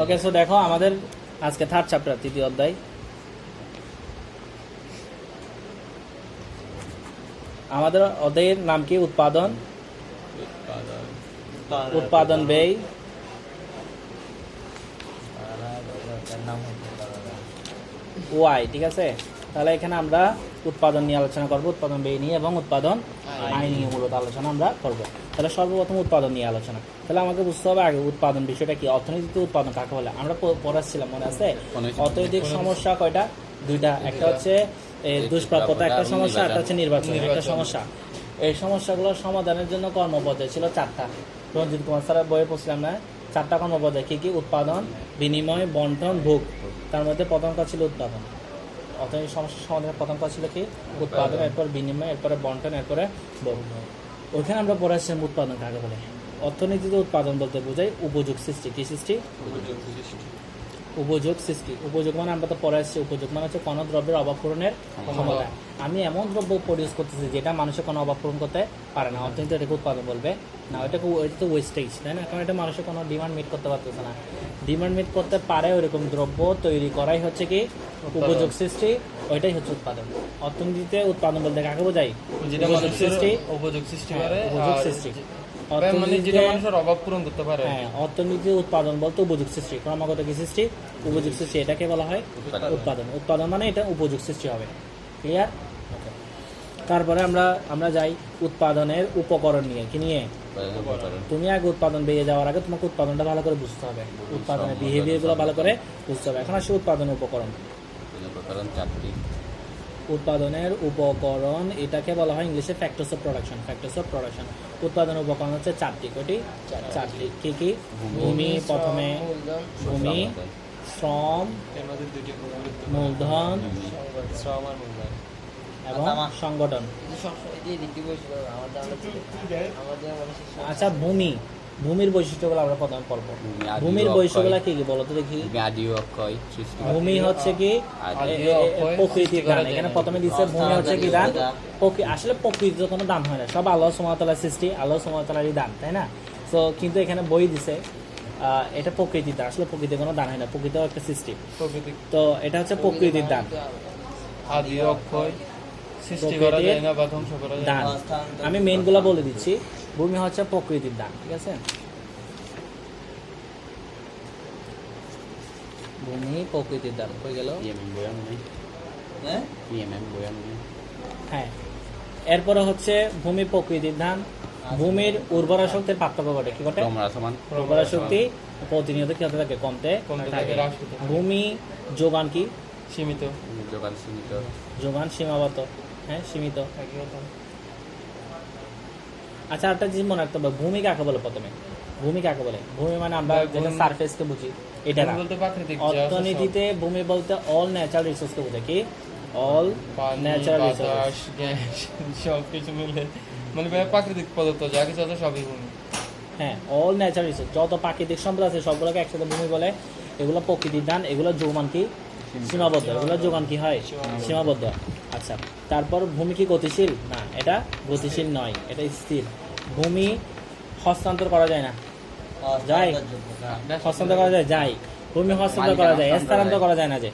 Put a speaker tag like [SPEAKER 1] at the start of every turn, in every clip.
[SPEAKER 1] ওকে, so দেখো আমাদের আজকে থার্ড চ্যাপ্টার, তৃতীয় অধ্যায়। আমাদের অধ্যায়ের নাম কি? উৎপাদন, উৎপাদন ব্যয়, ওয়াই। ঠিক আছে, তাহলে এখানে আমরা উৎপাদন নিয়ে আলোচনা করব, উৎপাদন ব্যয় নিয়ে এবং উৎপাদন আয় নিয়ে মূলত আলোচনা আমরা করব। তাহলে সর্বপ্রথম উৎপাদন নিয়ে আলোচনা। তাহলে আমাকে বুঝতে হবে আগে উৎপাদন বিষয়টা কি, অর্থনীতিতে উৎপাদন কাকে বলে। আমরা পড়াচ্ছিলাম, মনে আছে? অর্থনৈতিক সমস্যা কয়টা? দুইটা। একটা হচ্ছে দুষ্প্রাপ্যতা একটা সমস্যা, একটা হচ্ছে নির্বাচন একটা সমস্যা। এই সমস্যাগুলোর সমাধানের জন্য কর্মপদ্ধতি ছিল চারটা। রঞ্জিত কুমার স্যারের বইয়ে পড়ছিলাম না, চারটা কর্মপদ্ধতি কি কি? উৎপাদন, বিনিময়, বন্টন, ভোগ। তার মধ্যে প্রথম কাজ ছিল উৎপাদন। অর্থনৈতিক সমস্যার সমাধানের প্রথম কাজ ছিল কি? উৎপাদন, এরপর বিনিময়, এরপরে বন্টন, এরপরে ভোগ। ওইখানে আমরা পড়াচ্ছিলাম উৎপাদন কাকে বলে। অর্থনীতিতে উৎপাদন বলতে বোঝায় উপযোগ সৃষ্টি। কি সৃষ্টি? উপযোগ সৃষ্টি। উপযোগ মানে আমরা তো পড়ে আসছি, উপযোগ মানে হচ্ছে কোনো দ্রব্যের অভাব পূরণের ক্ষমতা। আমি এমন দ্রব্য প্রডিউস করতেছি যেটা মানুষের কোনো অভাব পূরণ করতে পারে না, অর্থনীতি এটাকে উৎপাদন বলবে না। এটা তো ওয়েস্টেজ, তাই না? কারণ এটা মানুষের কোনো ডিমান্ড মিট করতে পারতেছে না। ডিমান্ড মিট করতে পারে ওইরকম দ্রব্য তৈরি করাই হচ্ছে কি? উপযোগ সৃষ্টি। ওইটাই হচ্ছে উৎপাদন। অর্থনীতিতে উৎপাদন বলতে কাকে বোঝায়? উপযোগ সৃষ্টি।
[SPEAKER 2] উপযোগ সৃষ্টি করে,
[SPEAKER 1] উপযোগ সৃষ্টি। হ্যাঁ, অর্থনীতি উৎপাদন বলতে উপযোগ সৃষ্টি, ক্রমাগত কি সৃষ্টি? উপযোগ সৃষ্টি, এটাকে বলা হয় উৎপাদন। উৎপাদন মানে এটা উপযোগ সৃষ্টি হবে। ক্লিয়ার? তারপরে আমরা যাই উৎপাদনের উপকরণ নিয়ে। কি নিয়ে? তুমি আগে উৎপাদন বেরিয়ে যাওয়ার আগে তোমাকে উৎপাদনটা ভালো করে বুঝতে হবে, উৎপাদনের বিহেভিয়ার গুলো ভালো করে বুঝতে হবে। এখন আসলে উৎপাদনের উপকরণ। উৎপাদনের উপকরণ এটাকে বলা হয় ইংলিশে factors of production. Factors of production. উৎপাদনের উপকরণ হচ্ছে চারটি। কয়টি? চারটি। কি কি? ভূমি, প্রথমে ভূমি, শ্রম, মূলধন এবং সংগঠন। আচ্ছা, ভূমির বৈশিষ্ট্যগুলো আমরা প্রথমে পড়বো। ভূমির বৈশিষ্ট্যগুলো কি কি বলো তো দেখি। ভূমি হচ্ছে কি? প্রকৃতির দান। এখানে প্রথমে দিচ্ছে ভূমি হচ্ছে কি? দান। আসলে প্রকৃতির কোনো দান হয় না, সব আল্লাহ সুবহানাহু ওয়া তাআলার সৃষ্টি, আল্লাহ সুবহানাহু ওয়া তাআলারই দান, তাই না? তো কিন্তু এখানে বই দিছে এটা প্রকৃতির দান। আসলে প্রকৃতির কোনো দান হয় না, প্রকৃতিও একটা সৃষ্টি। তো এটা হচ্ছে প্রকৃতির দান। দান আমি মেইন গুলা বলে দিচ্ছি। ভূমি হচ্ছে প্রকৃতির দান, ঠিক আছে? ভূমি প্রকৃতির দান হয়ে গেল। হ্যাঁ, এরপরে হচ্ছে ভূমি প্রকৃতির দান। ভূমির উর্বরা শক্তির পার্থক্য ঘটে। কি ঘটে? উর্বরা শক্তি প্রতিনিয়ত কি হতে থাকে? কমতে থাকে। ভূমি যোগান কি? সীমিত। যোগান সীমাবদ্ধ। হ্যাঁ, সীমিত। আচ্ছা, একটা জিনিস মনে রাখতে হবে, ভূমি কাকে বলে? প্রথমে ভূমি কাকে বলে? ভূমি মানে আমরা যেটা সারফেসকে বুঝি এটা না। অর্থনীতিতে ভূমি বলতে অল ন্যাচারাল রিসোর্সকে বোঝায়। কি? অল ন্যাচারাল রিসোর্স,
[SPEAKER 2] সবকিছু মিলে মানে প্রাকৃতিক পদার্থ যা কিছু আছে সবই ভূমি।
[SPEAKER 1] হ্যাঁ, অল ন্যাচারাল রিসোর্স, যত প্রাকৃতিক সম্পদ আছে সবগুলোকে একসাথে ভূমি বলে। এগুলো প্রকৃতির দান, এগুলো যোগান কি? সীমাবদ্ধ। এগুলো যোগান কি হয়? সীমাবদ্ধ। আচ্ছা, তারপর ভূমি কি গতিশীল? না, এটা গতিশীল নয়, এটা স্থির। ভূমি হস্তান্তর করা যায় না? যায়। হস্তান্তর করা যায়? যায়। ভূমি হস্তান্তর করা যায়, স্থানান্তর করা যায় না, যে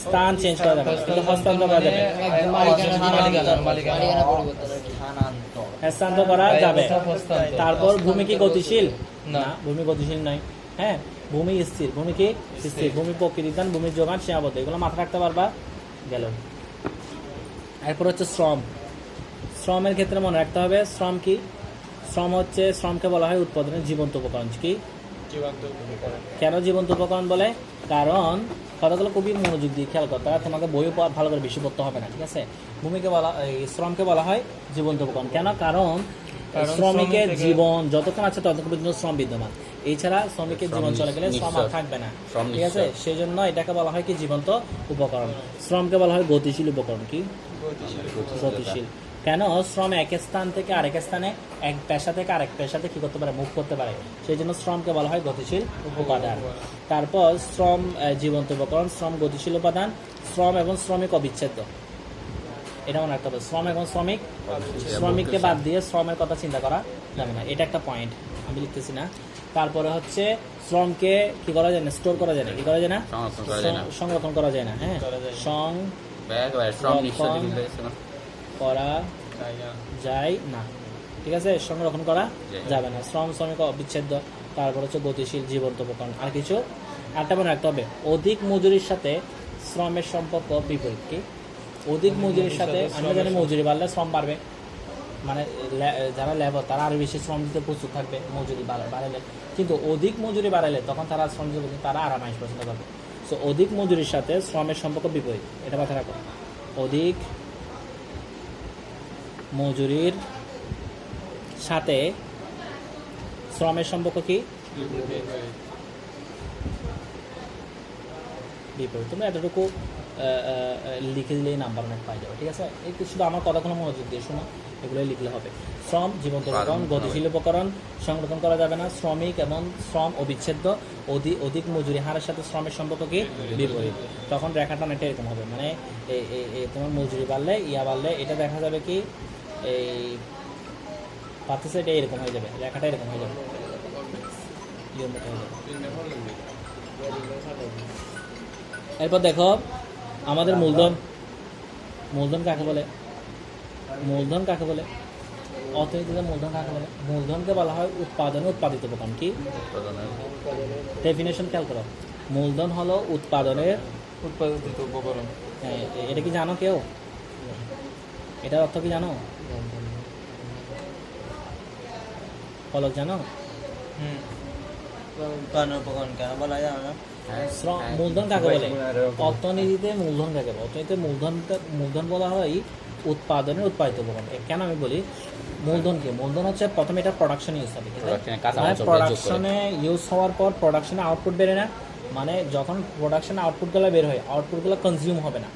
[SPEAKER 1] স্থান চেঞ্জ করা যাবে, কিন্তু হস্তান্তর করা যাবে, স্থানান্তর করা যাবে। তারপর ভূমি কি গতিশীল? না, ভূমি গতিশীল নয়। হ্যাঁ, ভূমি স্থির। ভূমি কি? স্থির। ভূমি প্রকৃতির দান, ভূমির যোগান সীমাবদ্ধ। এগুলো মাথা রাখতে পারবা, গেল। এরপর হচ্ছে শ্রম। শ্রমের ক্ষেত্রে মনে রাখতে হবে শ্রম কি? শ্রম হচ্ছে, শ্রমকে বলা হয় উৎপাদনের জীবন্ত উপকরণ। কি? কেন জীবন্ত উপকরণ বলে? কারণ কথাগুলো খুবই মনোযোগ দিয়ে খেয়াল করতে হবে, তোমাকে বইও ভালো করে বেশি পড়তে হবে না, ঠিক আছে? ভূমিকে বলা, শ্রমকে বলা হয় জীবন্ত উপকরণ। কেন? কারণ শ্রমিকের জীবন যতক্ষণ আছে ততক্ষণ পর্যন্ত শ্রম বিদ্যমান। এছাড়া শ্রমিকের জীবন চলে গেলে শ্রম আর থাকবে না, ঠিক আছে? সেই জন্য এটাকে বলা হয় কি? জীবন্ত উপকরণ। শ্রমকে বলা হয় গতিশীল উপকরণ। কি? গতিশীল। কেন? শ্রম এক স্থান থেকে আরেক স্থানে, এক পেশা থেকে আরেক পেশাতে কি করতে পারে? মুভ করতে পারে। সেই জন্য শ্রমকে বলা হয় গতিশীল উপাদান। তারপর শ্রম জীবন্ত উপকরণ, শ্রম গতিশীল উপাদান, শ্রম এবং শ্রমিক অবিচ্ছেদ্য। এটা মনে রাখতে হবে, শ্রম এবং শ্রমিক। শ্রমিককে বাদ দিয়ে শ্রমের কথা চিন্তা করা যাবে না, এটা একটা পয়েন্ট, আমি লিখতেছি না। তারপরে হচ্ছে শ্রমকে কি করা যায় না, স্টোর করা যায় না, কি করা যায় না,
[SPEAKER 3] সংরক্ষণ করা যায় না।
[SPEAKER 1] সংরক্ষণ করা যায় না। হ্যাঁ,
[SPEAKER 2] করা যায় না।
[SPEAKER 3] শ্রম নিশ্চয় দিলে
[SPEAKER 1] করা
[SPEAKER 2] তাই না?
[SPEAKER 1] যায় না, ঠিক আছে, সংরক্ষণ করা
[SPEAKER 3] যায় না।
[SPEAKER 1] যাবে না। শ্রম শ্রমিক অবিচ্ছেদ্য। তারপর হচ্ছে গতিশীল জীবন্ত উপকরণ। আর কিছু আরেকটা মনে রাখতে হবে, অধিক মজুরির সাথে শ্রমের সম্পর্ক বিপরীত। কি অধিক মজুরির সাথে, আমরা জানি মজুরি বাড়লে শ্রম বাড়বে, মানে যারা লেবার তারা আরো বেশি শ্রম দিতে প্রস্তুত থাকবে মজুরি বাড়ালে, কিন্তু অধিক মজুরি বাড়ালে তখন তারা শ্রম দিতে তারা আরাম পছন্দ করবে। সো অধিক মজুরির সাথে শ্রমের সম্পর্ক বিপরীত, এটা মাথায় রাখো। অধিক মজুরির সাথে শ্রমের সম্পর্ক কি বিপরীত। তোমরা এতটুকু লিখে দিলেই নাম্বার অনেক পাই যাবে, ঠিক আছে। এই শুধু আমার কথাগুলো মনোযোগ দিয়ে শোনো, এগুলোই লিখলে হবে। শ্রম জীবন্ত উপকরণ, গতিশীল উপকরণ, সংরক্ষণ করা যাবে না, শ্রমিক এবং শ্রম অবিচ্ছেদ্য, অধিক মজুরি হারের সাথে শ্রমের সম্পর্ক কি বিপরীত। তখন রেখাটা অনেকটা এরকম হবে, মানে তোমার মজুরি বাড়লে বাড়লে এটা দেখা যাবে কি এই পার্থক্য এটা এরকম হয়ে যাবে, রেখাটা এরকম হয়ে যাবে, এরপর দেখো আমাদের মূলধন। মূলধন কাকে বলে? মূলধন কাকে বলে? অর্থনীতিতে মূলধন কাকে বলে? মূলধনকে বলা হয় উৎপাদনে উৎপাদিত উপকরণ। কি ডেফিনেশন খেয়াল করো, মূলধন হলো উৎপাদনের
[SPEAKER 2] উৎপাদিত উপকরণ।
[SPEAKER 1] হ্যাঁ, এটা কি জানো কেউ? এটার অর্থ কি জানো? ফলক জানো?
[SPEAKER 4] উপকরণ কেন বলা যায় না?
[SPEAKER 1] মূলধন কাকে বলে? অর্থনীতিতে মূলধন কাকে বলে? অর্থনীতিতে মূলধন বলা হয় উৎপাদনের উৎপাদিত উপকরণ। কেন আমি বলি মূলধন কি? মূলধন হচ্ছে প্রথমে এটা প্রোডাকশনে ইউজ হবে, প্রোডাকশনে ইউজ হওয়ার পর প্রোডাকশনে আউটপুট বেরোয় না, মানে যখন প্রোডাকশনে আউটপুটগুলো বের হয় আউটপুটগুলো কনজিউম হবে না,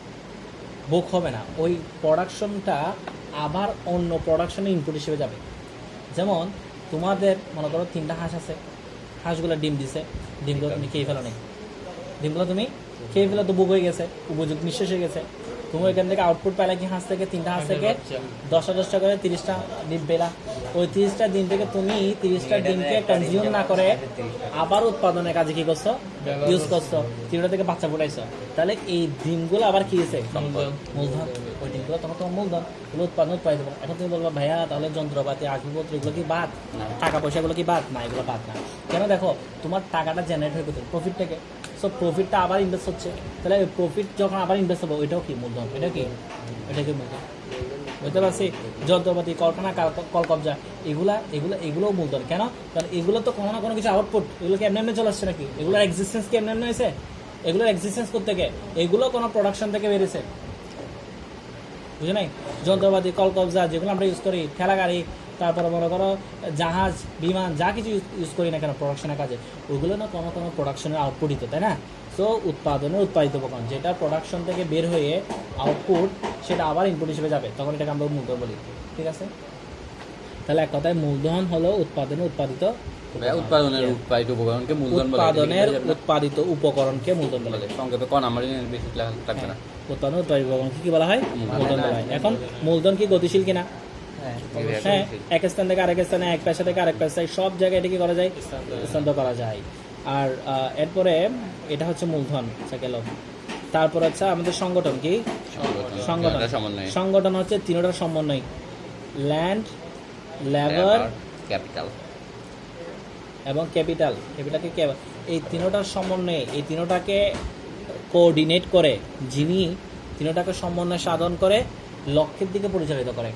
[SPEAKER 1] বুক হবে না, ওই প্রোডাকশনটা আবার অন্য প্রোডাকশনে ইনপুট হিসেবে যাবে। যেমন তোমাদের মনে করো 3টা হাঁস আছে, হাঁসগুলো ডিম দিছে, ডিমগুলো তুমি খেয়ে ফেলো নাকি? ডিমগুলো তুমি খেয়ে ফেলে তো বুক হয়ে গেছে, উপযুক্ত নিঃশেষ হয়ে গেছে। তুমি এখান থেকে আউটপুট পাইলে কি হাঁস থেকে 3টা হাঁস থেকে 10টা করে 30টা ডিম পেলা। ওই 30টা ডিম থেকে তুমি 30টা ডিমকে কনজিউম না করে আবার উৎপাদনের কাজে কি করছো? ইউজ করছো, 3টা থেকে বাচ্চা ফুটাইছো। তাহলে এই ডিমগুলো আবার কি হয়েছে? মূলধন। ওই ডিমগুলো তোমার মূলধন, এগুলো উৎপাদন উৎপাদিত। এখন তুমি বলবা ভাইয়া তাহলে যন্ত্রপাতি আসবাবপত্র এগুলো কি বাদ? টাকা পয়সাগুলো কি বাদ? না, এগুলো বাদ না। কেন? দেখো তোমার টাকাটা জেনারেট হয়ে গেছে প্রফিট থেকে, সো প্রফিটটা আবার ইনভেস্ট হচ্ছে। তাহলে প্রফিট যখন আবার ইনভেস্ট হবে ওইটাও কি মূলধন? এটা কি মূলধন, বুঝতে পারছি? যন্ত্রপাতি, কলকারখানা, কলকব্জা, এগুলোও মূলধন। কেন? কারণ এগুলো তো কোনো না কোনো কিছু আউটপুট, এগুলো কি এমনি চলে আসছে নাকি? এগুলোর এক্সিস্টেন্স কি এমনি হয়েছে? এগুলোর এক্সিস্টেন্স করতে গিয়ে এগুলো কোনো প্রোডাকশন থেকে বেরিয়েছে, বুঝে নাই? যন্ত্রপাতি, কলকব্জা যেগুলো আমরা ইউজ করি, ঠেলা গাড়ি, তারপরে মনে করো জাহাজ, বিমান, যা কিছু ইউজ করি না কেন প্রোডাকশনের কাজে, ওগুলো না কোনো প্রোডাকশনের আউটপুটই তো, তাই না? সো উৎপাদনের উৎপাদিত উপকরণ, যেটা প্রোডাকশন থেকে বের হয়ে আউটপুট, সেটা আবার ইনপুট হিসেবে যাবে, তখন এটাকে আমরা মূলধন বলি, ঠিক আছে? তাহলে এক কথায় মূলধন হলো উৎপাদনের উৎপাদিত
[SPEAKER 3] উৎপাদনের উৎপাদিত উপকরণকে মূলধন বলে।
[SPEAKER 1] উৎপাদনের উৎপাদিত উপকরণকে মূলধন বলে।
[SPEAKER 3] সংক্ষেপে ক নাম্বার বেশি থাকবে না।
[SPEAKER 1] উৎপাদন উৎপাদিত উপকরণকে কি বলা হয়? মূলধন বলা হয়। এখন মূলধন কি গতিশীল কিনা? হ্যাঁ, এক স্থান থেকে আরেক স্থানে, এক পেশা থেকে আরেক পেশায়, সব জায়গায় এটা কি করা যায়? স্থানান্তর করা যায়। আর এরপরে এটা হচ্ছে মূলধন গেল। তারপর হচ্ছে আমাদের সংগঠন। কি সংগঠন? সংগঠন হচ্ছে 3টার সমন্বয়, ল্যান্ড, লেবার,
[SPEAKER 3] ক্যাপিটাল
[SPEAKER 1] এবং ক্যাপিটাল। ক্যাপিটালকে এই 3টার সমন্বয়ে, এই 3টাকে কোঅর্ডিনেট করে, যিনি 3টাকে সমন্বয় সাধন করে লক্ষ্যের দিকে পরিচালিত করে,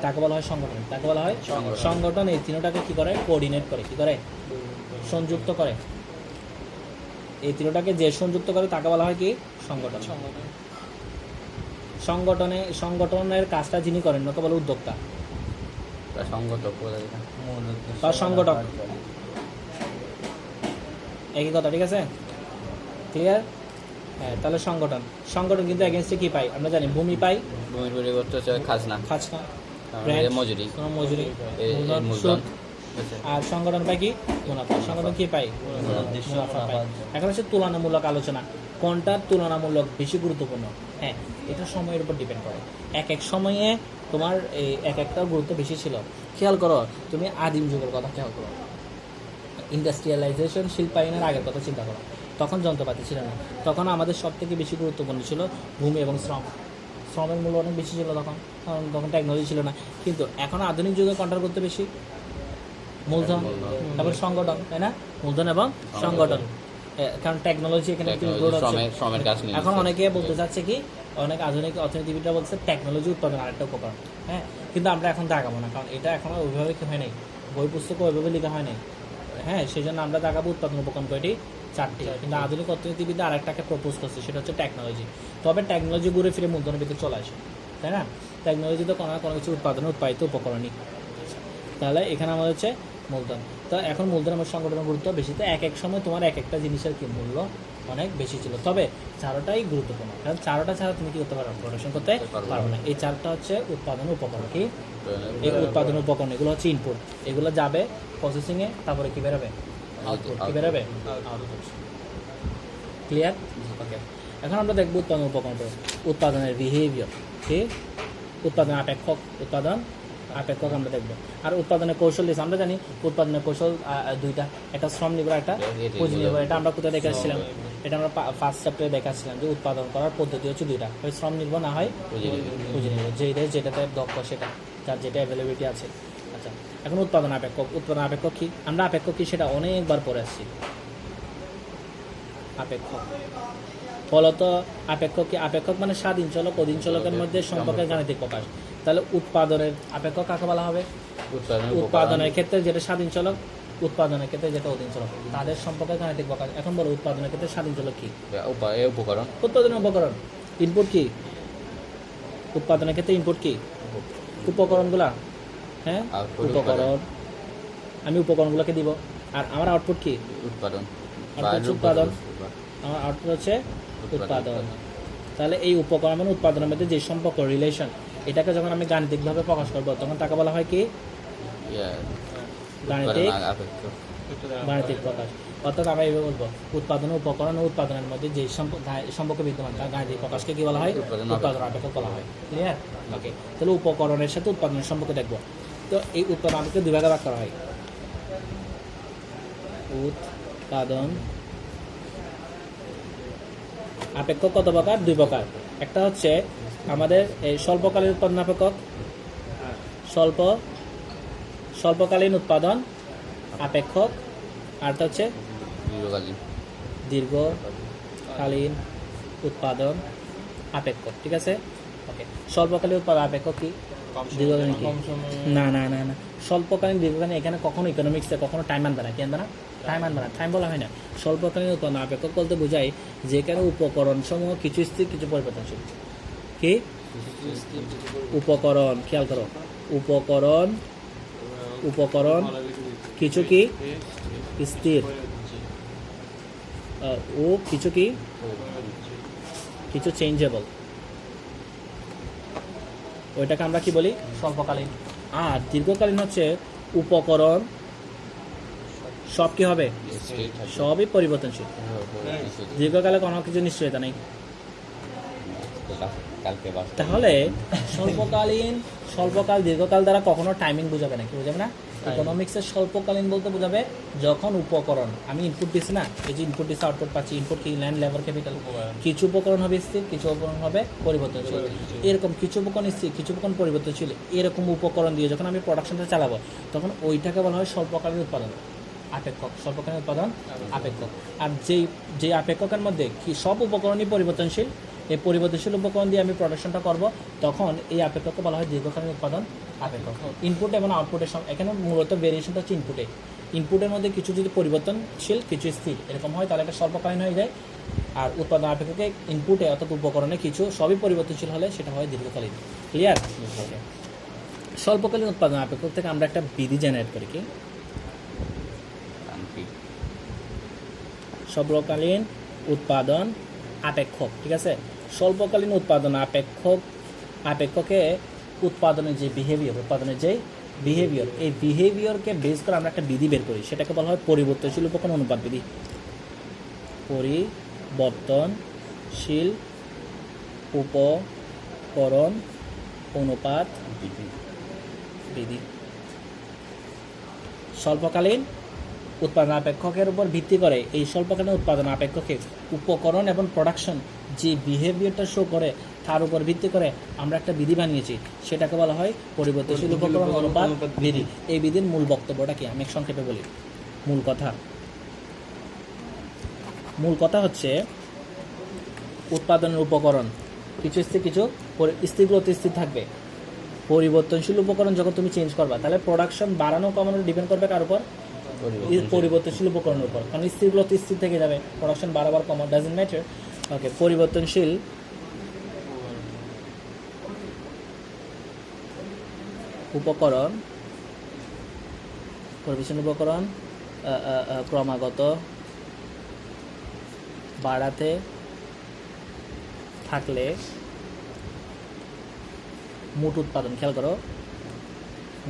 [SPEAKER 1] তাকে বলা হয় সংগঠন। তাকে বলা হয় সংগঠন। এই 3টাকে কি করে? কোঅর্ডিনেট করে, কি করে? সংযুক্ত করে। এই 3টাকে যে সংযুক্ত করে তাকে বলা হয় কি? সংগঠন। সংগঠনের কাজটা যিনি করেন ওকে বলে উদ্যোক্তা বা সংগঠক। একই কথা, ঠিক আছে? ক্লিয়ার? হ্যাঁ, তাহলে সংগঠন কিন্তু এগেইনস্টে কি পাই? আমরা জানি ভূমি পাই,
[SPEAKER 3] ভূমির পরিবর্তে হচ্ছে খাজনা, মজুরি,
[SPEAKER 1] সুদ। আর সংগঠন পাই কি? মুনাফা। সংগঠন কি পাই? মুনাফা পাই। এখন হচ্ছে তুলনামূলক আলোচনা, কোনটার তুলনামূলক বেশি গুরুত্বপূর্ণ। হ্যাঁ, এটা সময়ের উপর ডিপেন্ড করে। এক সময়ে তোমার এই একটা গুরুত্ব বেশি ছিল। খেয়াল করো, তুমি আদিম যুগের কথা খেয়াল করো। ইন্ডাস্ট্রিয়ালাইজেশন, শিল্পায়নের আগের কথা চিন্তা করো, তখন যন্ত্রপাতি ছিল না, তখন আমাদের সব থেকে বেশি গুরুত্বপূর্ণ ছিল ভূমি এবং শ্রম। শ্রমের মূল্য অনেক বেশি ছিল তখন, কারণ তখন টেকনোলজি ছিল না। কিন্তু এখন আধুনিক যুগে কোনটার করতে বেশি? মূলধন, তারপর সংগঠন, তাই না? মূলধন এবং সংগঠন, কারণ টেকনোলজি এখানে
[SPEAKER 3] শ্রমের কাজ নিয়ে
[SPEAKER 1] এখন অনেকে বলতে চাচ্ছে কি, অনেক আধুনিক অর্থনীতিবিদরা বলছে টেকনোলজি উৎপাদন আরেকটা উপকরণ। হ্যাঁ, কিন্তু আমরা এখন দাগাবো না, কারণ এটা এখনো ওইভাবে হয় নাই, বই পুস্তকে ওইভাবে লেখা হয় নাই। হ্যাঁ, সেই জন্য আমরা দাগাবো উৎপাদন উপকরণ কয়টি? 4টি। কিন্তু আধুনিক অর্থনীতিবিদরা আরেকটাকে প্রপোজ করছে, সেটা হচ্ছে টেকনোলজি। তবে টেকনোলজি ঘুরে ফিরে মূলধনের ভিতরে চলে আসে, তাই না? টেকনোলজি তো কোনো না কোনো কিছু উৎপাদনে উৎপাদিত উপকরণই। তাহলে এখানে আমাদের হচ্ছে মূলধন। তো এখন মূলধন আমার সংগঠনের গুরুত্ব বেশি। তো এক এক সময় তোমার এক একটা জিনিসের কি মূল্য অনেক বেশি ছিল। তবে চারোটাই গুরুত্বপূর্ণ, কারণ চারোটা ছাড়া তুমি কি করতে পারো? প্রোডাকশন করতে পারবে না। এই চারটা হচ্ছে উৎপাদন উপকরণ। কি এই উৎপাদন উপকরণ? এগুলো হচ্ছে ইনপুট, এগুলো যাবে প্রসেসিংয়ে, তারপরে কি বেরোবে? আউটপুট। কি বেরোবে? আউটপুট। ক্লিয়ার? ওকে, এখন আমরা দেখবো উৎপাদন উপকরণ, উৎপাদনের বিহেভিয়ার। কি উৎপাদন আপেক্ষক, উৎপাদন আপেক্ষক আমরা দেখবো। আর উৎপাদনের কৌশল দিয়েছে, আমরা জানি উৎপাদনের কৌশল দুইটা, একটা শ্রম নির্ভর, একটা পুঁজি নির্ভর। এটা আমরা কোথায় দেখাচ্ছিলাম? এটা আমরা ফার্স্ট চ্যাপ্টারে দেখাচ্ছিলাম যে উৎপাদন করার পদ্ধতি হচ্ছে দুইটা, হয় শ্রম নির্ভর, না হয় পুঁজি নির্ভর। যেটাতে দক্ষ সেটা, যার যেটা অ্যাভেলেবিলিটি আছে। আচ্ছা, এখন উৎপাদন আপেক্ষক। উৎপাদন আপেক্ষক কি? আমরা আপেক্ষক কি সেটা অনেকবার পড়ে আসছি। আপেক্ষক ফলত আপেক্ষক কি? আপেক্ষক মানে স্বাধীন চলক অধীন চলকের মধ্যে সম্পর্কের গাণিতিক প্রকাশ। তাহলে উৎপাদনের আপেক্ষক কাকে বলা হবে? উৎপাদনের ক্ষেত্রে যেটা স্বাধীন চলক, উৎপাদনের ক্ষেত্রে যেটা অধীন চলক, তাদের সম্পর্কের গাণিতিক প্রকাশ। এখন বলো উৎপাদনের ক্ষেত্রে স্বাধীন চলক কি?
[SPEAKER 3] উপকরণ।
[SPEAKER 1] উৎপাদনের উপকরণ। ইনপুট কি? উৎপাদনের ক্ষেত্রে ইনপুট কি? উপকরণগুলা। হ্যাঁ, উপকরণ। আমি উপকরণগুলোকে দিব, আর আমার আউটপুট কি?
[SPEAKER 3] উৎপাদন।
[SPEAKER 1] উৎপাদন। আমার আউটপুট হচ্ছে উৎপাদন। তাহলে এই উপকরণ মানে উৎপাদনের মধ্যে যে সম্পর্ক, রিলেশন, এটাকে যখন আমি গাণিতিকভাবে প্রকাশ করবো তখন তাকে বলা হয় কি? গাণিতিক প্রকাশ। অর্থাৎ আমরা এইভাবে বলবো উৎপাদন উপকরণ ও উৎপাদনের মধ্যে যে সম্পর্ক বিদ্যমান তার গাণিতিক প্রকাশকে কি বলা হয়? উৎপাদন আপেক্ষক বলা হয়। ক্লিয়ার? ওকে, তাহলে উপকরণের সাথে উৎপাদনের সম্পর্ক দেখবো। তো এই উৎপাদন আপেক্ষক দুই ভাগে ভাগ করা হয়। উৎপাদন আপেক্ষক কত প্রকার? 2 প্রকার। একটা হচ্ছে আমাদের এই স্বল্পকালীন উৎপাদন আপেক্ষক, স্বল্পকালীন উৎপাদন আপেক্ষক, আর হচ্ছে দীর্ঘকালীন উৎপাদন আপেক্ষক। ঠিক আছে? ওকে, স্বল্পকালীন উৎপাদন আপেক্ষক কি? দীর্ঘকালীন কি? না না না না, স্বল্পকালীন দীর্ঘকালীন এখানে কখনো ইকোনমিক্সে কখনো টাইম আনবে না। কি আনবে না? টাইম আনবে না, টাইম বলা হয় না। স্বল্পকালীন উৎপাদন আপেক্ষক বলতে বোঝায় যেখানে উপকরণ সমূহ কিছু স্থির কিছু পরিবর্তনশীল। কি উপকরণ? খেয়াল করো, উপকরণ কিছু কি স্থির ও কিছু কি কিছু চেঞ্জেবল, ওইটাকে আমরা কি বলি? স্বল্পকালীন। আর দীর্ঘকালীন হচ্ছে উপকরণ সব কি হবে? সবই পরিবর্তনশীল। দীর্ঘকালে কোনো কিছু নিশ্চয়তা নেই। তাহলে স্বল্পকাল দীর্ঘকাল দ্বারা কখনো টাইমিং বোঝাবে না। কি বোঝাবে না? ইকোনমিক্সের স্বল্পকালীন বলতে বোঝাবে যখন উপকরণ, আমি ইনপুট দিচ্ছি না, এই যে ইনপুট দিচ্ছি আউটপুট পাচ্ছি, ইনপুট কি? Land, labour, capital. কিছু উপকরণ হবে স্থির, কিছু উপকরণ হবে পরিবর্তনশীল। এরকম কিছু উপকরণ স্থির, কিছু উপকরণ পরিবর্তনশীল, এরকম উপকরণ দিয়ে যখন আমি প্রোডাকশনটা চালাবো তখন ওইটাকে বলা হয় স্বল্পকালীন উৎপাদন আপেক্ষক। স্বল্পকালীন উৎপাদন আপেক্ষক। আর যেই আপেক্ষকের মধ্যে কি সব উপকরণই পরিবর্তনশীল, এই পরিবর্তনশীল উপকরণ দিয়ে আমি প্রোডাকশনটা করব, তখন এই আপেক্ষককে বলা হয় দীর্ঘকালীন উৎপাদন আপেক্ষক। ইনপুট এবং আউটপুটের এখানে মূলত ভেরিয়েশনটা হচ্ছে ইনপুটের মধ্যে কিছু যদি পরিবর্তনশীল কিছু স্থির এরকম হয় তাহলে এটা স্বল্পকালীন হয়ে যায়। আর উৎপাদন আপেক্ষকে ইনপুটে অর্থাৎ উপকরণে কিছু সবই পরিবর্তনশীল হলে সেটা হয় দীর্ঘকালীন। ক্লিয়ার? স্বল্পকালীন উৎপাদন আপেক্ষক থেকে আমরা একটা বিধি জেনারেট করি। কি? স্বল্পকালীন উৎপাদন আপেক্ষক। ঠিক আছে? স্বল্পকালীন উৎপাদন আপেক্ষকে উৎপাদনের যে বিহেভিয়ার, এই বিহেভিয়ারকে বেস করে আমরা একটা বিধি বের করি, সেটাকে বলা হয় পরিবর্তনশীল উপকরণ অনুপাত বিধি। পরিবর্তনশীল উপকরণ অনুপাত বিধি। স্বল্পকালীন উৎপাদন আপেক্ষকের উপর ভিত্তি করে এই স্বল্পকালীন উৎপাদন আপেক্ষকে উপকরণ এবং প্রোডাকশন যে বিহেভিয়ারটা শো করে তার উপর ভিত্তি করে আমরা একটা বিধি বানিয়েছি, সেটাকে বলা হয় পরিবর্তনশীল উপকরণ অনুপাত বিধি। এই বিধির মূল বক্তব্যটা কি আমি সংক্ষেপে বলি। মূল কথা হচ্ছে উৎপাদনের উপকরণ কিছু স্থির, কিছু স্থিরগুলো স্থির থাকবে। পরিবর্তনশীল উপকরণ যখন তুমি চেঞ্জ করবা, তাহলে প্রোডাকশন বাড়ানো কমানো ডিপেন্ড করবে কার উপর? পরিবর্তনশীল উপকরণের উপর। কারণ স্থিরগুলো তো স্থির থেকে যাবে, প্রোডাকশন বাড়াবার কমা ডাজন্ট ম্যাটার। ওকে, পরিবর্তনশীল উপকরণ ক্রমাগত বাড়াতে থাকলে মোট উৎপাদন, খেয়াল করো,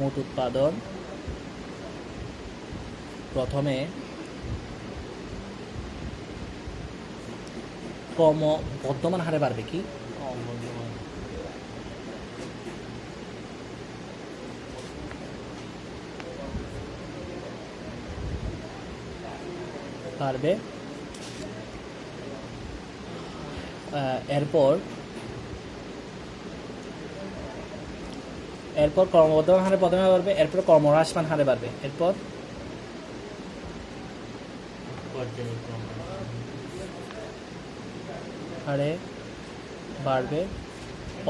[SPEAKER 1] মোট উৎপাদন প্রথমে ক্রমবর্ধমান হারে বাড়বে। কি বাড়বে, এরপর ক্রমবর্ধমান হারে প্রথমে বাড়বে, এরপর ক্রমহ্রাসমান হারে বাড়বে, এরপর হারে বাড়বে,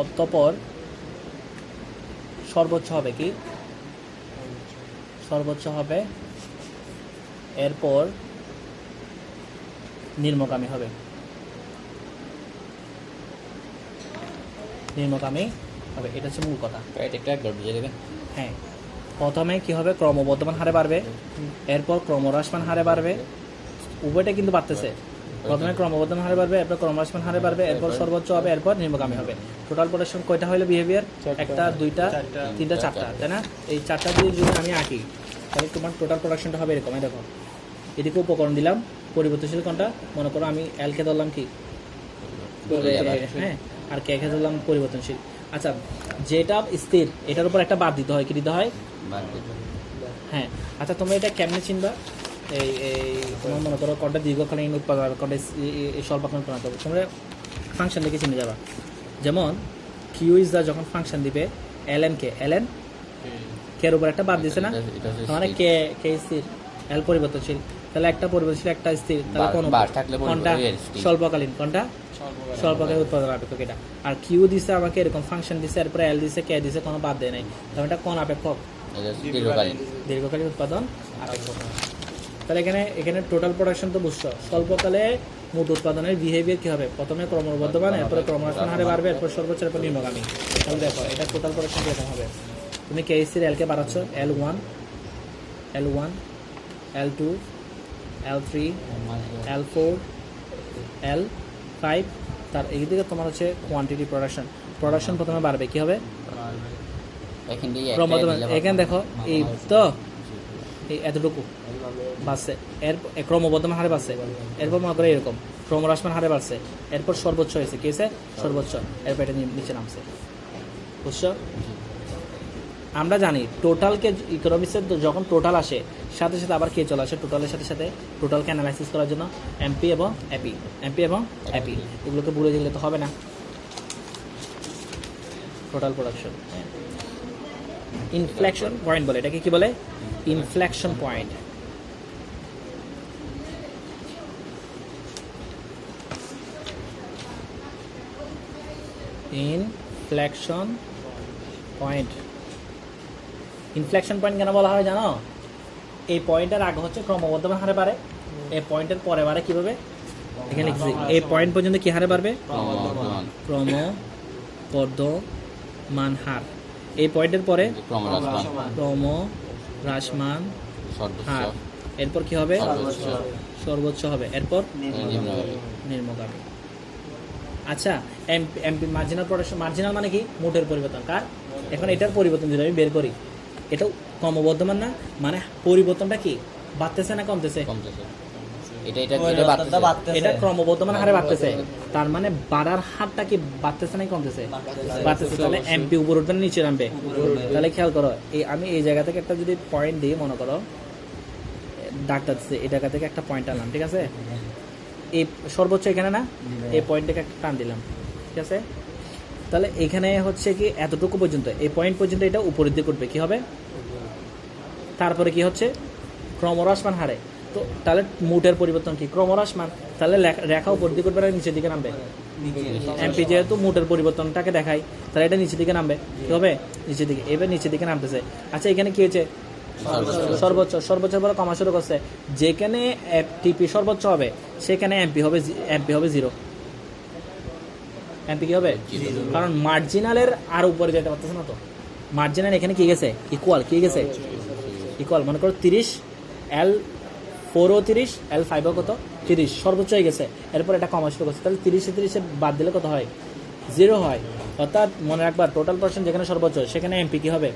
[SPEAKER 1] অতঃপর সর্বোচ্চ হবে। কি সর্বোচ্চ হবে, এরপর নিম্নগামী হবে। এটা হচ্ছে মূল কথা। হ্যাঁ, প্রথমে কি হবে? ক্রমবর্ধমান হারে বাড়বে, এরপর ক্রমহ্রাসমান হারে বাড়বে। উভয়টা কিন্তু বাড়তেছে। প্রথমে ক্রমবর্ধমান হারে বাড়বে, এরপর ক্রমহ্রাসমান হারে বাড়বে, এরপর সর্বোচ্চ হবে, এরপর নিম্নগামী হবে। টোটাল প্রোডাকশন কয়টা হলো বিহেভিয়ার? একটা, দুইটা, তিনটা, চারটা, তাই না? এই চারটা দিয়ে যদি আমি আঁকি, তাহলে তোমার টোটাল প্রোডাকশনটা হবে এরকম। দেখো, এদিকে উপকরণ দিলাম পরিবর্তনশীল কোনটা? মনে করো আমি এলকে ধরলাম কি, হ্যাঁ, আর কে ধরলাম পরিবর্তনশীল। আচ্ছা, যেটা স্থির এটার উপর একটা বাদ দিতে হয়। কি দিতে হয়? হ্যাঁ। আচ্ছা, তোমরা এটা কেমনে চিনবা? এই তোমার মনে করো কোনটা দীর্ঘকালীন উৎপাদন, কোনটা স্বল্পকালীন উৎপাদন হবে, তোমরা ফাংশন দেখে চিনে যাবা। যেমন কিউ ইজ দা যখন ফাংশন দিবে এলএন কের উপর একটা বাদ দিছে না, মানে কে স্থির, এল পরিবর্তনশীল, তাহলে একটা পরিবর্তনশীল একটা স্থির, তাহলে কোনটা স্বল্পকালীন, কোনটা স্বল্পকালীন উৎপাদন আপেক্ষক এটা। আর কিউ দিছে আমাকে এরকম ফাংশন দিছে, এরপরে এল দিছে, কে দিছে, কোনো বাদ দেয় নাই, তাহলে এটা কোন আপেক্ষক? দীর্ঘকালীন উৎপাদন আপেক্ষক। তাহলে এখানে টোটাল প্রোডাকশন তো বুঝছো। স্বল্পকালে মোট উৎপাদনের বিহেভিয়ার কি হবে? প্রথমে ক্রমবর্ধমান, এরপরে ক্রমহ্রাসমান হারে বাড়বে, এরপর সর্বোচ্চ, এরপর নিম্নগামী। তাহলে দেখো এটা টোটাল প্রোডাকশন কিরকম হবে। তুমি কে স্থির এলকে বাড়াচ্ছ, L1, L2, L3, L4, L5, তার এই দিকে তোমার হচ্ছে কোয়ান্টিটি প্রোডাকশন প্রথমে বাড়বে। কি হবে? এখানে দেখো এই তো এই এতটুকু বাড়ছে, এর ক্রমবর্ধমান হারে বাড়ছে, এরপর মনে করে এরকম ক্রমহ্রাসমান হারে বাড়ছে, এরপর সর্বোচ্চ হয়েছে। কি হয়েছে? সর্বোচ্চ, এরপর এটা নিচে নামছে। বুঝছো? আমরা জানি টোটালকে ইকোনমিক্সের যখন টোটাল আসে সাথে সাথে আবার কে চলে আসে টোটালের সাথে সাথে? টোটালকে অ্যানালাইসিস করার জন্য এমপি এবং অ্যাপি এগুলোকে ভুলে দিলে তো হবে না। টোটাল প্রোডাকশন ইনফ্লেকশন পয়েন্ট বলে, এটাকে কি বলে? Inflection point. ইনফ্লেকশন পয়েন্ট কেন বলা হয় জানো? এই পয়েন্টের আগে হচ্ছে ক্রমবর্ধমান হারে বাড়ে, এই পয়েন্টের পরে বাড়ে কিভাবে? এখানে লিখছি এই পয়েন্ট পর্যন্ত কি হারে বাড়বে? ক্রমবর্ধমান হার। এই পয়েন্টের পরে ক্রমহ্রাসমান হার, এরপর কি হবে? সর্বোচ্চ হবে, এরপর নিম্নগামী। আচ্ছা, এমপি মার্জিনাল প্রোডাকশন, মার্জিনাল মানে কি? মোটের পরিবর্তন। কার? এখন এটার পরিবর্তন যদি আমি বের করি, এটাও ক্রমবর্ধমান না, মানে পরিবর্তনটা কি বাড়তেছে না কমতেছে? এটা ক্রমবর্ধমান হারে বাড়তেছে, তার মানে বাড়ার হারটা কি বাড়তেছে না কমতেছে? বাড়তেছে। তাহলে এমপি উপর উঠবে না নিচে নামবে? তাহলে খেয়াল করো, আমি এই জায়গা থেকে একটা যদি পয়েন্ট দিই, মনে করো ডাক্তার দিচ্ছে এই জায়গা থেকে একটা পয়েন্ট আনলাম, ঠিক আছে? এই সর্বোচ্চ এখানে না, এই পয়েন্ট থেকে একটা টান দিলাম, ঠিক আছে? তাহলে এখানে হচ্ছে কি এতটুকু পর্যন্ত, এই পয়েন্ট পর্যন্ত এটা উপরের দিকে উঠবে, কি হবে? তারপরে কি হচ্ছে? ক্রমহ্রাসমান হারে। তো তাহলে মোটের পরিবর্তন কি? ক্রমহ্রাসমান। তাহলে রেখা উপর দিকে উঠবে না নিচের দিকে নামবে? এমপি যেহেতু মোটের পরিবর্তনটাকে দেখায়, তাহলে এটা নিচের দিকে নামবে, কি হবে? নিচের দিকে। এবার নিচের দিকে নামতেছে। আচ্ছা এখানে কি হয়েছে? সর্বোচ্চ। সর্বোচ্চের পরে কমা শুরু করছে। যেখানে টিপি সর্বোচ্চ হবে সেখানে এমপি হবে 0। এমপি কি হবে? কারণ মার্জিনালের আর উপরে যেতে পারতেছে না তো। মার্জিনাল এখানে কি গেছে? ইকুয়াল। কি গেছে? ইকুয়াল। মনে করো 30, L4 ও 30, L5 ও কত? 30 সর্বোচ্চ হয়ে গেছে। এরপর এটা কমা শুরু করছে, তাহলে 30 বাদ দিলে কত হয়? 0 হয়। অর্থাৎ মনে রাখবা টোটাল পার্সেন্ট যেখানে সর্বোচ্চ সেখানে এমপি কি হবে?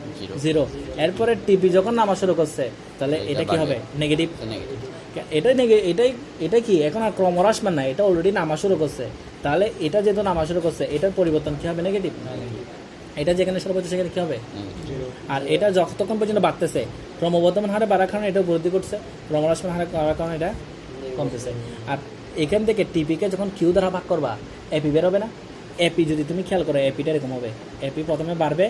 [SPEAKER 1] 0। এরপরে টিপি যখন নামা শুরু করছে তাহলে এটা কি হবে? নেগেটিভ। এটা কি এখন আর ক্রমহ্রাসমান না, এটা অলরেডি নামা শুরু করছে। তাহলে এটা যেহেতু নামা শুরু করছে এটার পরিবর্তন কি হবে? নেগেটিভ। এটা যেখানে সর্বোচ্চ সেখানে কি হবে? আর এটা যতক্ষণ পর্যন্ত বাড়তেছে ক্রমবর্ধমান হারে বাড়ার কারণে এটা বৃদ্ধি করছে, ক্রমহ্রাসমান হারে বাড়ার কারণে এটা কমতেছে। আর এখান থেকে টিপিকে যখন কিউ দ্বারা ভাগ করবা এপি বের হবে না? এপি যদি তুমি খেয়াল করো এপিটা এরকম হবে, এপি প্রথমে বাড়বে,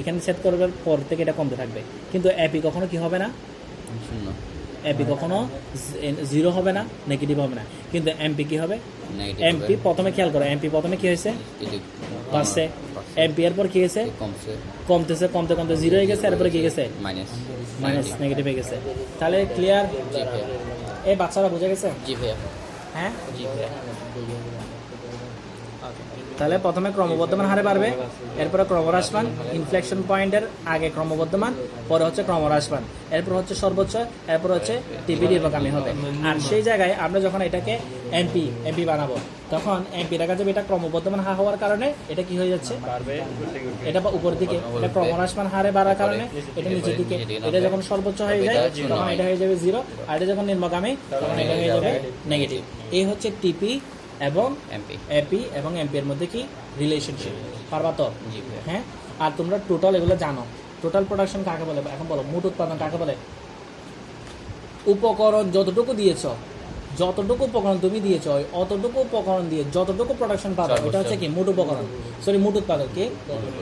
[SPEAKER 1] এখানে সেট করবার পর থেকে এটা কমতে থাকবে। কিন্তু এপি কখনো কি হবে না?
[SPEAKER 3] শূন্য।
[SPEAKER 1] এপি কখনো 0 হবে না, নেগেটিভ হবে না। কিন্তু এমপি কি হবে? এমপি প্রথমে খেয়াল করো, এমপি প্রথমে কি হয়েছে? বাড়ছে। এমপি এর পর কি হয়েছে? কমতেছে, কমতে 0 হয়ে গেছে। এরপরে কি গেছে? মাইনাস, নেগেটিভ হয়ে গেছে। তাহলে ক্লিয়ার? এই বাচ্চারা বুঝে গেছে?
[SPEAKER 3] জি ভাইয়া।
[SPEAKER 1] হ্যাঁ,
[SPEAKER 3] জি ভাইয়া।
[SPEAKER 1] তাহলে প্রথমে ক্রমবর্ধমান হারে বাড়বে, এরপরে ক্রমহ্রাসমান, ইনফ্লেকশন পয়েন্টের আগে ক্রমবর্ধমান, পরে হচ্ছে ক্রমহ্রাসমান, এরপর হচ্ছে সর্বোচ্চ, এরপর হচ্ছে টিপি নির্বাহগামী হবে। আর সেই জায়গায় আমরা যখন এটাকে এমপি বানাবো তখন এমপি দেখা যাবে এটা ক্রমবর্ধমান হার হওয়ার কারণে এটা কি হয়ে যাচ্ছে? এটা উপরের দিকে। এটা ক্রমহ্রাসমান হারে বাড়ার কারণে এটা নিচের দিকে। এটা যখন সর্বোচ্চ হয়ে যায় তখন এটা হয়ে যাবে 0, আর এটা যখন নির্বাহগামী তখন এটা হয়ে যাবে নেগেটিভ। এই হচ্ছে টিপি এবং এপি এবং এমপি এর মধ্যে কি রিলেশনশিপ, পারবা তো? হ্যাঁ। আর তোমরা টোটাল এগুলো জানো। টোটাল প্রোডাকশন কাকে বলে? এখন বলো, মোট উৎপাদন কাকে বলে? উপকরণ যতটুকু দিয়েছ, যতটুকু উপকরণ তুমি দিয়েছ অতটুকু উপকরণ দিয়ে যতটুকু প্রোডাকশন পাবে এটা হচ্ছে কি? মোট উপকরণ, সরি মোট উৎপাদন। কি?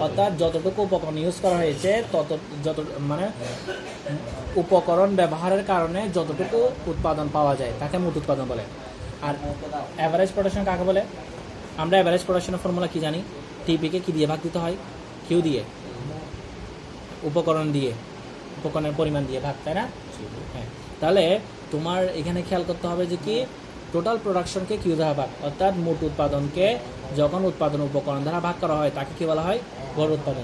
[SPEAKER 1] অর্থাৎ যতটুকু উপকরণ ইউজ করা হয়েছে যত মানে উপকরণ ব্যবহারের কারণে যতটুকু উৎপাদন পাওয়া যায় তাকে মোট উৎপাদন বলে। আর অ্যাভারেজ প্রোডাকশন কাকে বলে? আমরা অ্যাভারেজ প্রোডাকশনের ফর্মুলা কি জানি? টিপিকে কি দিয়ে ভাগ দিতে হয়? কিউ দিয়ে, উপকরণ দিয়ে, উপকরণের পরিমাণ দিয়ে ভাগ, তাই না? হ্যাঁ। তাহলে তোমার এখানে খেয়াল করতে হবে যে কি টোটাল প্রোডাকশনকে কিউ দ্বারা ভাগ, অর্থাৎ মোট উৎপাদনকে যখন উৎপাদন উপকরণ দ্বারা ভাগ করা হয় তাকে কি বলা হয়? গড় উৎপাদন।